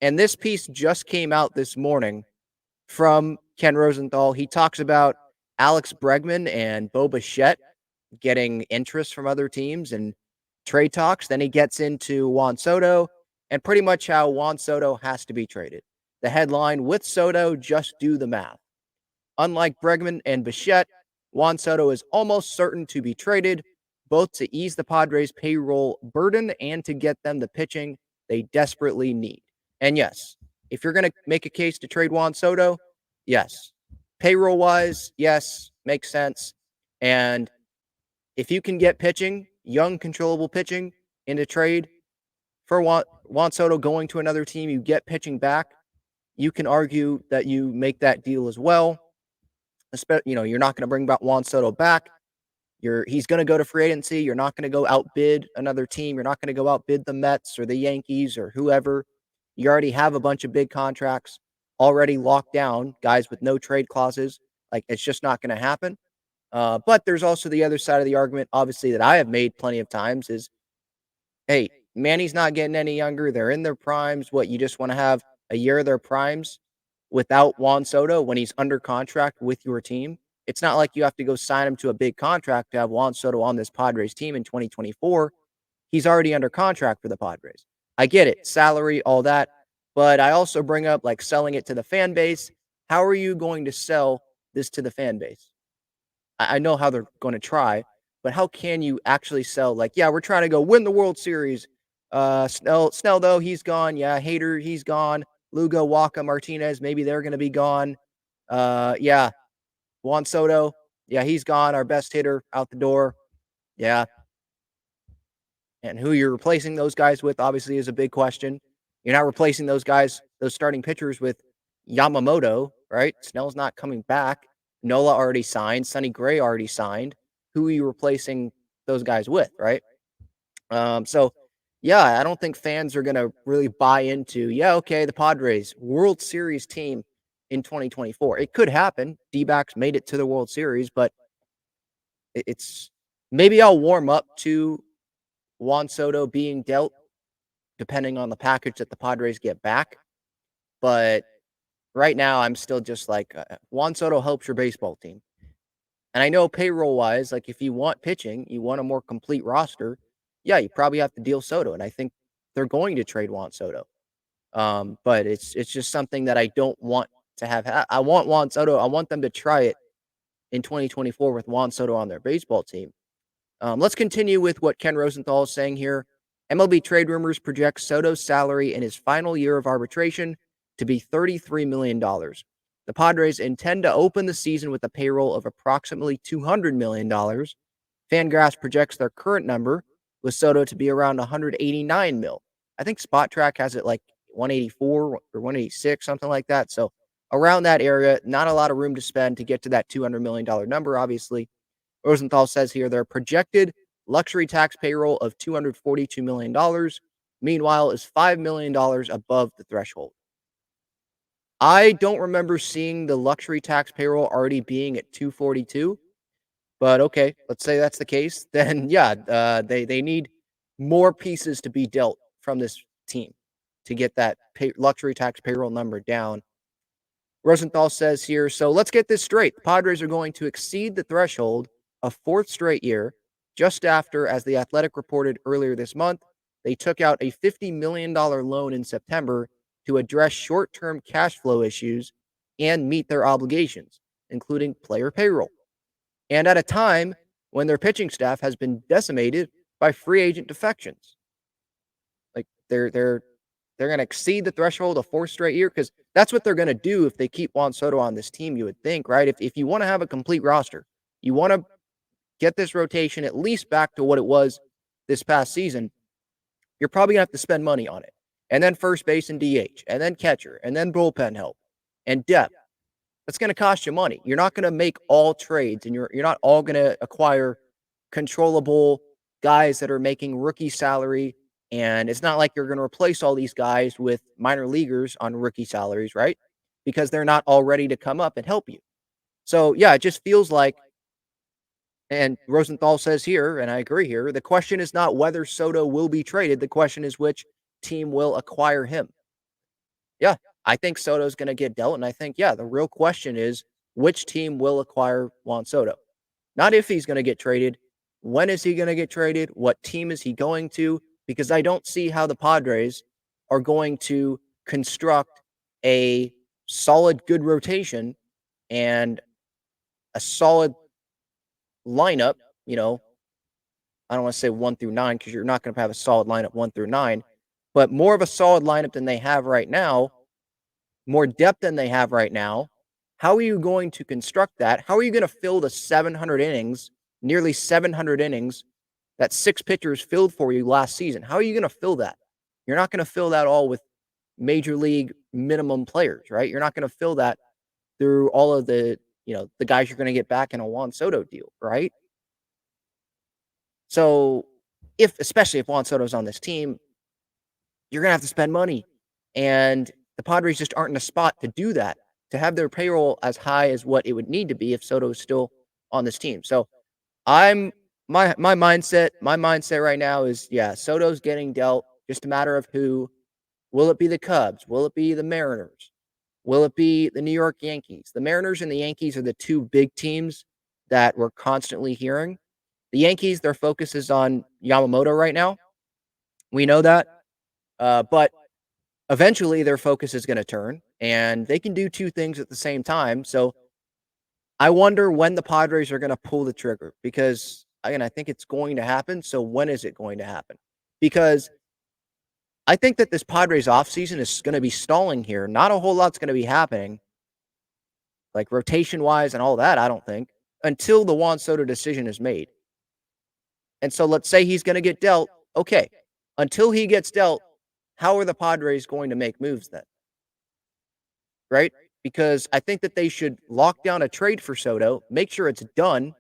And this piece just came out this morning from Ken Rosenthal. He talks about Alex Bregman and Bo Bichette getting interest from other teams and trade talks. Then he gets into Juan Soto and pretty much how Juan Soto has to be traded. The headline, with Soto, just do the math. Unlike Bregman and Bichette, Juan Soto is almost certain to be traded, both to ease the Padres' payroll burden and to get them the pitching they desperately need. And yes, if you're going to make a case to trade Juan Soto, yes. Payroll wise, yes, makes sense. And if you can get pitching, young, controllable pitching into trade for Juan Soto going to another team, you get pitching back, you can argue that you make that deal as well. You're not going to bring back Juan Soto back. He's going to go to free agency. You're not going to go outbid another team. You're not going to go outbid the Mets or the Yankees or whoever. You already have a bunch of big contracts already locked down, guys with no trade clauses. Like, it's just not going to happen. But there's also the other side of the argument, obviously, that I have made plenty of times is, hey, Manny's not getting any younger. They're in their primes. What, you just want to have a year of their primes without Juan Soto when he's under contract with your team? It's not like you have to go sign him to a big contract to have Juan Soto on this Padres team in 2024. He's already under contract for the Padres. I get it, salary, all that. But I also bring up like selling it to the fan base. How are you going to sell this to the fan base? I know how they're going to try, but how can you actually sell? Like, yeah, we're trying to go win the World Series. Snell though, he's gone. Yeah, Hader, he's gone. Lugo, Waka, Martinez, maybe they're going to be gone. Yeah, Juan Soto, yeah, he's gone. Our best hitter out the door. Yeah, and who you're replacing those guys with obviously is a big question. You're not replacing those guys, those starting pitchers with Yamamoto, right? Snell's not coming back. Nola already signed. Sonny Gray already signed. Who are you replacing those guys with, right? So, yeah, I don't think fans are going to really buy into, yeah, okay, the Padres, World Series team in 2024. It could happen. D-backs made it to the World Series, but it's maybe I'll warm up to Juan Soto being dealt depending on the package that the Padres get back. But right now, I'm still just like, Juan Soto helps your baseball team. And I know payroll wise, like if you want pitching, you want a more complete roster, yeah, you probably have to deal Soto. And I think they're going to trade Juan Soto. But it's just something that I don't want to have. I want Juan Soto. I want them to try it in 2024 with Juan Soto on their baseball team. Let's continue with what Ken Rosenthal is saying here. MLB Trade Rumors projects Soto's salary in his final year of arbitration to be $33 million. The Padres intend to open the season with a payroll of approximately $200 million. Fangraphs projects their current number with Soto to be around $189 million. I think Spot Track has it like 184 or 186, something like that. So around that area, not a lot of room to spend to get to that $200 million number, obviously. Rosenthal says here their projected luxury tax payroll of $242 million, meanwhile, is $5 million above the threshold. I don't remember seeing the luxury tax payroll already being at 242, but okay, let's say that's the case. Then, yeah, they need more pieces to be dealt from this team to get that luxury tax payroll number down. Rosenthal says here, so let's get this straight. The Padres are going to exceed the threshold a fourth straight year, just after, as The Athletic reported earlier this month, they took out a $50 million loan in September to address short-term cash flow issues and meet their obligations, including player payroll. And at a time when their pitching staff has been decimated by free agent defections. Like they're going to exceed the threshold a fourth straight year because that's what they're going to do if they keep Juan Soto on this team, you would think, right? If you want to have a complete roster, you want to get this rotation at least back to what it was this past season, you're probably going to have to spend money on it. And then first base and DH, and then catcher, and then bullpen help, and depth. That's going to cost you money. You're not going to make all trades, and you're not all going to acquire controllable guys that are making rookie salary. And it's not like you're going to replace all these guys with minor leaguers on rookie salaries, right? Because they're not all ready to come up and help you. So, yeah, it just feels like, and Rosenthal says here, and I agree here, the question is not whether Soto will be traded. The question is which team will acquire him. Yeah, I think Soto's gonna get dealt, and I think, yeah, the real question is which team will acquire Juan Soto? Not if he's gonna get traded, when is he gonna get traded, what team is he going to? Because I don't see how the Padres are going to construct a solid, good rotation and a solid lineup, you know, I don't wanna say 1 through 9 because you're not gonna have a solid lineup 1 through 9, but more of a solid lineup than they have right now, more depth than they have right now. How are you going to construct that? How are you gonna fill the 700 innings, nearly 700 innings that 6 pitchers filled for you last season? How are you gonna fill that? You're not gonna fill that all with major league minimum players, right? You're not gonna fill that through all of the guys you're gonna get back in a Juan Soto deal, right? So, if especially if Juan Soto's on this team, you're gonna have to spend money, and the Padres just aren't in a spot to do that, to have their payroll as high as what it would need to be if Soto is still on this team. So, I'm my mindset right now is, yeah, Soto's getting dealt, just a matter of who. Will it be the Cubs? Will it be the Mariners? Will it be the New York Yankees? The Mariners and the Yankees are the 2 big teams that we're constantly hearing. The Yankees, their focus is on Yamamoto right now. We know that. But eventually their focus is gonna turn, and they can do 2 things at the same time. So, I wonder when the Padres are gonna pull the trigger because, again, I think it's going to happen. So when is it going to happen? Because I think that this Padres offseason is gonna be stalling here. Not a whole lot's gonna be happening, like rotation-wise and all that, I don't think, until the Juan Soto decision is made. And so let's say he's gonna get dealt. Okay. Until he gets dealt, how are the Padres going to make moves then? Right? Because I think that they should lock down a trade for Soto, make sure it's done.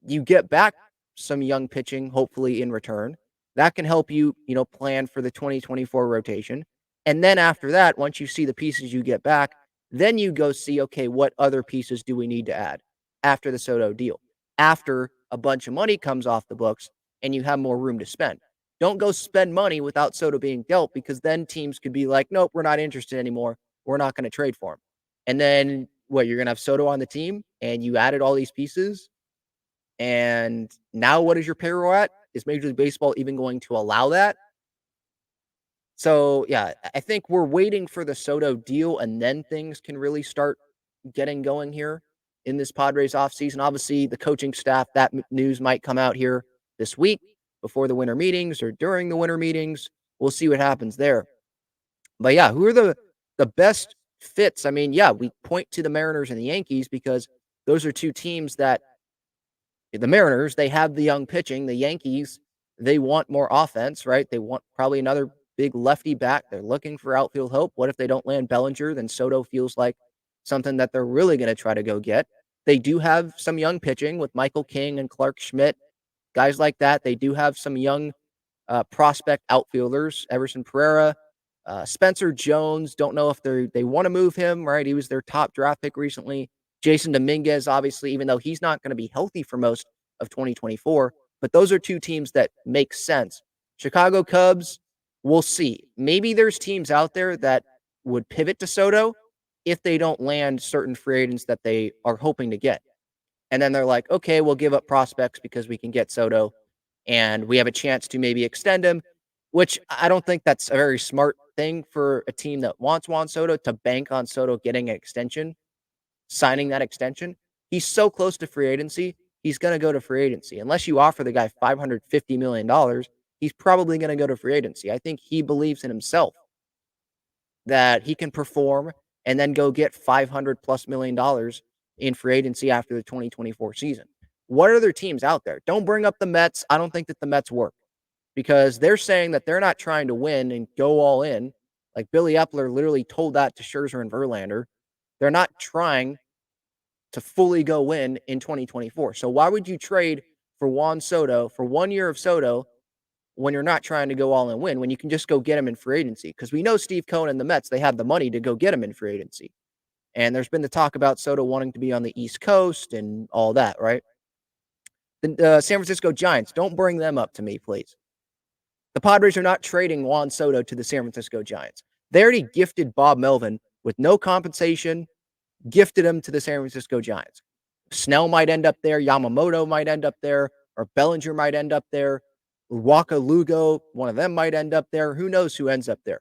You get back some young pitching, hopefully in return. That can help you, plan for the 2024 rotation. And then after that, once you see the pieces you get back, then you go see, okay, what other pieces do we need to add after the Soto deal? After a bunch of money comes off the books and you have more room to spend. Don't go spend money without Soto being dealt because then teams could be like, nope, we're not interested anymore. We're not going to trade for him. And then what? You're going to have Soto on the team and you added all these pieces. And now what is your payroll at? Is Major League Baseball even going to allow that? So, yeah, I think we're waiting for the Soto deal and then things can really start getting going here in this Padres offseason. Obviously, the coaching staff, that news might come out here this week before the winter meetings or during the winter meetings. We'll see what happens there. But yeah, who are the best fits? I mean, yeah, we point to the Mariners and the Yankees because those are 2 teams that the Mariners, they have the young pitching. The Yankees, they want more offense, right? They want probably another big lefty back. They're looking for outfield hope. What if they don't land Bellinger? Then Soto feels like something that they're really going to try to go get. They do have some young pitching with Michael King and Clark Schmidt, guys like that. They do have some young prospect outfielders, Everson Pereira, Spencer Jones. Don't know if they want to move him, right? He was their top draft pick recently. Jason Dominguez, obviously, even though he's not going to be healthy for most of 2024, but those are 2 teams that make sense. Chicago Cubs, we'll see. Maybe there's teams out there that would pivot to Soto if they don't land certain free agents that they are hoping to get. And then they're like, okay, we'll give up prospects because we can get Soto and we have a chance to maybe extend him, which I don't think that's a very smart thing for a team that wants Juan Soto to bank on Soto getting an extension, signing that extension. He's so close to free agency. He's going to go to free agency. Unless you offer the guy $550 million, he's probably going to go to free agency. I think he believes in himself that he can perform and then go get 500 plus $1 million in free agency after the 2024 season. What other teams out there? Don't bring up the Mets. I don't think that the Mets work because they're saying that they're not trying to win and go all in. Like Billy Epler literally told that to Scherzer and Verlander. They're not trying to fully go win in 2024. So why would you trade for Juan Soto for 1 year of Soto when you're not trying to go all in win, when you can just go get him in free agency? Because we know Steve Cohen and the Mets, they have the money to go get him in free agency. And there's been the talk about Soto wanting to be on the East Coast and all that, right? The San Francisco Giants, don't bring them up to me, please. The Padres are not trading Juan Soto to the San Francisco Giants. They already gifted Bob Melvin with no compensation, gifted him to the San Francisco Giants. Snell might end up there, Yamamoto might end up there, or Bellinger might end up there, Waka Lugo, one of them might end up there. Who knows who ends up there,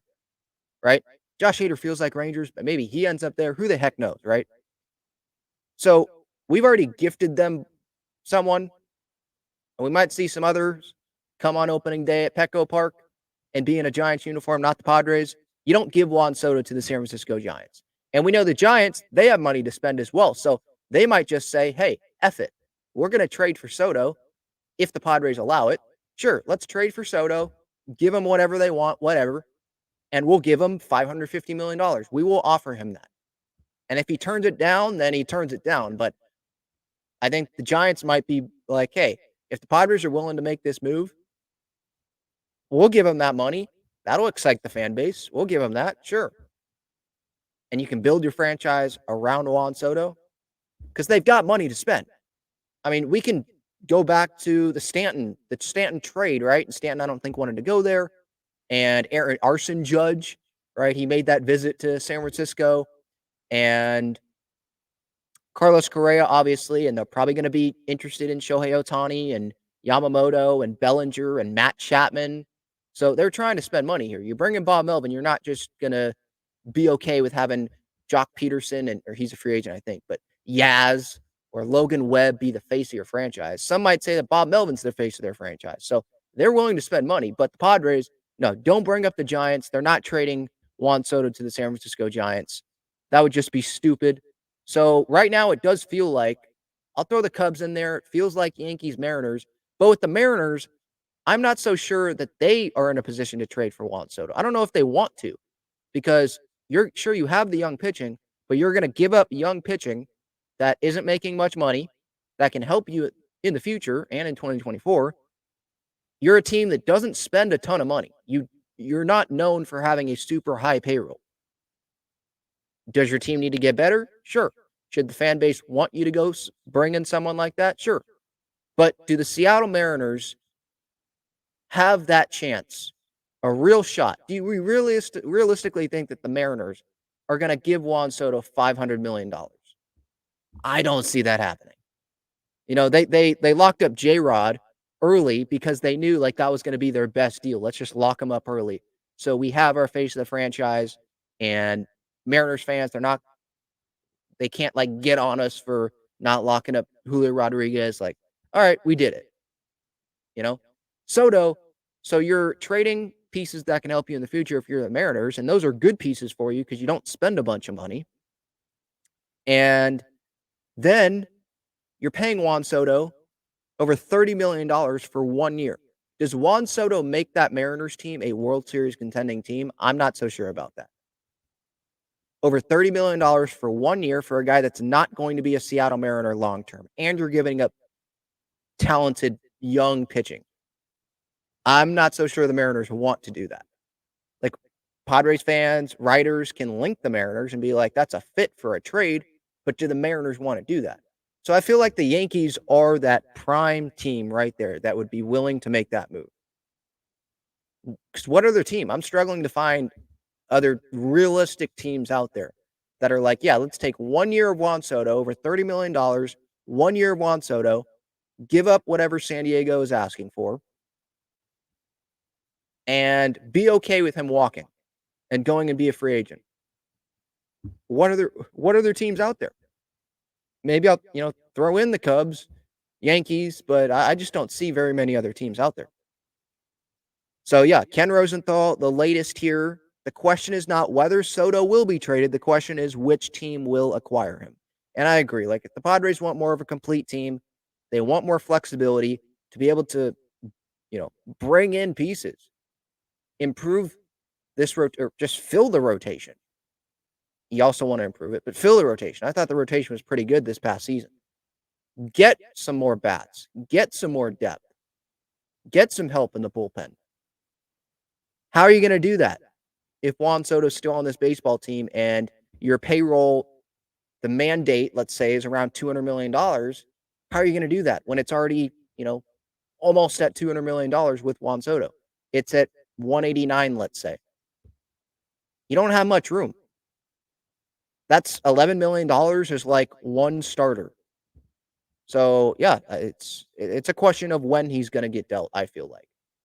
right? Josh Hader feels like Rangers, but maybe he ends up there. Who the heck knows, right? So we've already gifted them someone, and we might see some others come on opening day at Petco Park and be in a Giants uniform, not the Padres. You don't give Juan Soto to the San Francisco Giants. And we know the Giants, they have money to spend as well. So they might just say, hey, F it. We're going to trade for Soto if the Padres allow it. Sure, let's trade for Soto, give them whatever they want, whatever, and we'll give him $550 million. We will offer him that. And if he turns it down, then he turns it down. But I think the Giants might be like, hey, if the Padres are willing to make this move, we'll give him that money. That'll excite the fan base. We'll give him that, sure. And you can build your franchise around Juan Soto because they've got money to spend. I mean, we can go back to the Stanton trade, right? And Stanton, I don't think, wanted to go there. And Aaron Arson Judge, right? He made that visit to San Francisco. And Carlos Correa, obviously, and they're probably going to be interested in Shohei Ohtani and Yamamoto and Bellinger and Matt Chapman. So they're trying to spend money here. You bring in Bob Melvin, you're not just going to be okay with having Jock Peterson, or he's a free agent, I think, but Yaz or Logan Webb be the face of your franchise. Some might say that Bob Melvin's the face of their franchise. So they're willing to spend money, but the Padres, no, don't bring up the Giants. They're not trading Juan Soto to the San Francisco Giants. That would just be stupid. So right now it does feel like, I'll throw the Cubs in there. It feels like Yankees, Mariners. But with the Mariners, I'm not so sure that they are in a position to trade for Juan Soto. I don't know if they want to, because you're sure you have the young pitching, but you're going to give up young pitching that isn't making much money, that can help you in the future and in 2024. You're a team that doesn't spend a ton of money. You're not known for having a super high payroll. Does your team need to get better? Sure. Should the fan base want you to go bring in someone like that? Sure. But do the Seattle Mariners have that chance, a real shot? Do we realistically think that the Mariners are going to give Juan Soto $500 million? I don't see that happening. You know, they locked up J-Rod early because they knew like that was going to be their best deal. Let's just lock him up early. So we have our face of the franchise, and Mariners fans, they can't like get on us for not locking up Julio Rodriguez. Like, all right, we did it. You know, Soto. So you're trading pieces that can help you in the future if you're the Mariners, and those are good pieces for you because you don't spend a bunch of money. And then you're paying Juan Soto over $30 million for 1 year. Does Juan Soto make that Mariners team a World Series contending team? I'm not so sure about that. Over $30 million for 1 year for a guy that's not going to be a Seattle Mariner long term. And you're giving up talented young pitching. I'm not so sure the Mariners want to do that. Like, Padres fans, writers can link the Mariners and be like, that's a fit for a trade, but do the Mariners want to do that? So I feel like the Yankees are that prime team right there that would be willing to make that move. Because what other team? I'm struggling to find other realistic teams out there that are like, yeah, let's take 1 year of Juan Soto, over $30 million, 1 year of Juan Soto, give up whatever San Diego is asking for, and be okay with him walking and going and be a free agent. What other teams out there? Maybe I'll, throw in the Cubs, Yankees, but I just don't see very many other teams out there. So yeah, Ken Rosenthal, the latest here. The question is not whether Soto will be traded. The question is which team will acquire him. And I agree. Like, if the Padres want more of a complete team, they want more flexibility to be able to, bring in pieces, improve this or just fill the rotation. You also want to improve it, but fill the rotation. I thought the rotation was pretty good this past season. Get some more bats. Get some more depth. Get some help in the bullpen. How are you going to do that if Juan Soto's still on this baseball team and your payroll, the mandate, let's say, is around $200 million? How are you going to do that when it's already, almost at $200 million with Juan Soto? It's at 189, let's say. You don't have much room. That's $11 million is like one starter. So, yeah, it's a question of when he's gonna get dealt, I feel like.